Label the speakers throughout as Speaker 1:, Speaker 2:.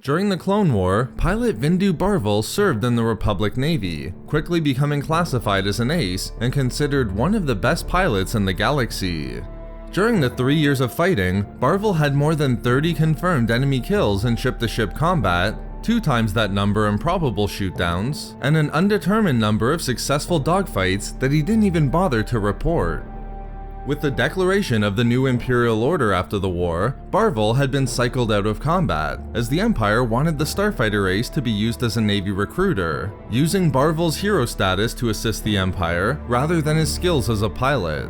Speaker 1: During the Clone War, pilot Vindoo Barvel served in the Republic Navy, quickly becoming classified as an ace and considered one of the best pilots in the galaxy. During the 3 years of fighting, Barvel had more than 30 confirmed enemy kills in ship-to-ship combat, 2 times that number in probable shootdowns, and an undetermined number of successful dogfights that he didn't even bother to report. With the declaration of the new Imperial Order after the war, Barvel had been cycled out of combat, as the Empire wanted the starfighter race to be used as a Navy recruiter, using Barvel's hero status to assist the Empire rather than his skills as a pilot.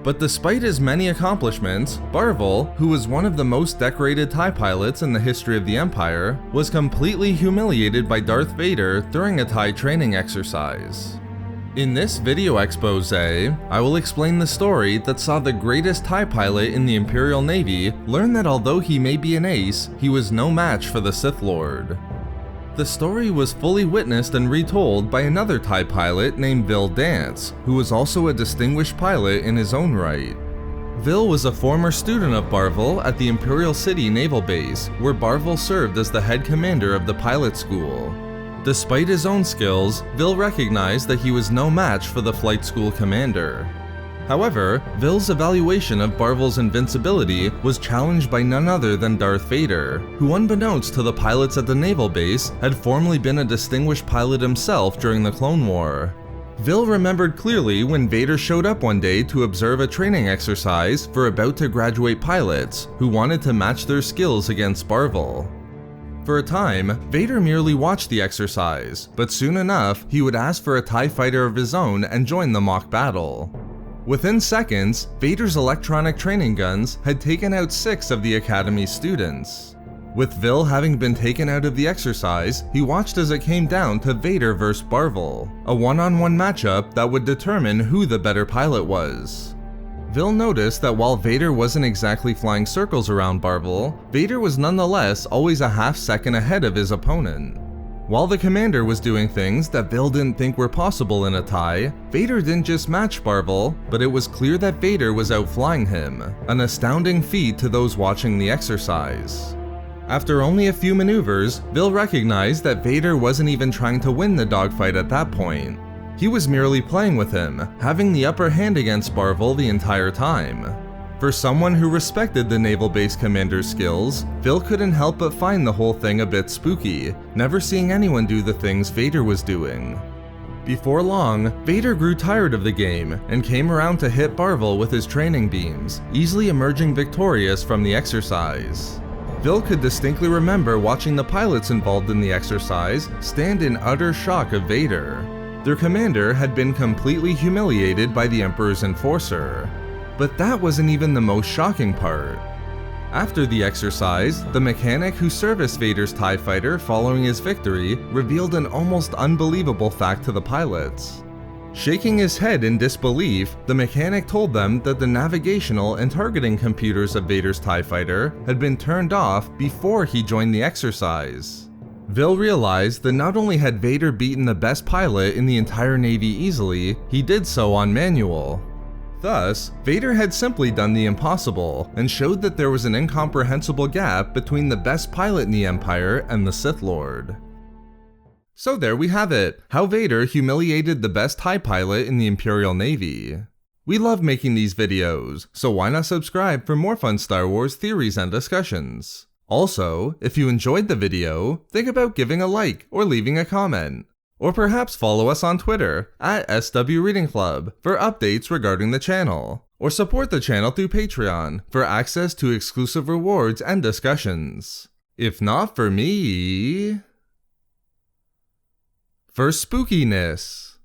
Speaker 1: But despite his many accomplishments, Barvel, who was one of the most decorated TIE pilots in the history of the Empire, was completely humiliated by Darth Vader during a TIE training exercise. In this video expose, I will explain the story that saw the greatest TIE pilot in the Imperial Navy learn that although he may be an ace, he was no match for the Sith Lord. The story was fully witnessed and retold by another TIE pilot named Vil Dance, who was also a distinguished pilot in his own right. Vil was a former student of Barvel at the Imperial City Naval Base, where Barvel served as the head commander of the pilot school. Despite his own skills, Vil recognized that he was no match for the flight school commander. However, Vil's evaluation of Barvel's invincibility was challenged by none other than Darth Vader, who unbeknownst to the pilots at the naval base had formerly been a distinguished pilot himself during the Clone War. Vil remembered clearly when Vader showed up one day to observe a training exercise for about to graduate pilots who wanted to match their skills against Barvel. For a time, Vader merely watched the exercise, but soon enough, he would ask for a TIE fighter of his own and join the mock battle. Within seconds, Vader's electronic training guns had taken out 6 of the Academy's students. With Vil having been taken out of the exercise, he watched as it came down to Vader vs. Barvel, a one-on-one matchup that would determine who the better pilot was. Vil noticed that while Vader wasn't exactly flying circles around Barvel, Vader was nonetheless always a half-second ahead of his opponent. While the commander was doing things that Vil didn't think were possible in a TIE, Vader didn't just match Barvel, but it was clear that Vader was outflying him, an astounding feat to those watching the exercise. After only a few maneuvers, Vil recognized that Vader wasn't even trying to win the dogfight at that point. He was merely playing with him, having the upper hand against Barvel the entire time. For someone who respected the naval base commander's skills, Vil couldn't help but find the whole thing a bit spooky, never seeing anyone do the things Vader was doing. Before long, Vader grew tired of the game and came around to hit Barvel with his training beams, easily emerging victorious from the exercise. Vil could distinctly remember watching the pilots involved in the exercise stand in utter shock of Vader. Their commander had been completely humiliated by the Emperor's enforcer. But that wasn't even the most shocking part. After the exercise, the mechanic who serviced Vader's TIE fighter following his victory revealed an almost unbelievable fact to the pilots. Shaking his head in disbelief, the mechanic told them that the navigational and targeting computers of Vader's TIE fighter had been turned off before he joined the exercise. Vil realized that not only had Vader beaten the best pilot in the entire Navy easily, he did so on manual. Thus, Vader had simply done the impossible and showed that there was an incomprehensible gap between the best pilot in the Empire and the Sith Lord. So there we have it, how Vader humiliated the best TIE pilot in the Imperial Navy. We love making these videos, so why not subscribe for more fun Star Wars theories and discussions? Also, if you enjoyed the video, think about giving a like or leaving a comment. Or perhaps follow us on Twitter at SW Reading Club for updates regarding the channel. Or support the channel through Patreon for access to exclusive rewards and discussions. If not for me... for spookiness.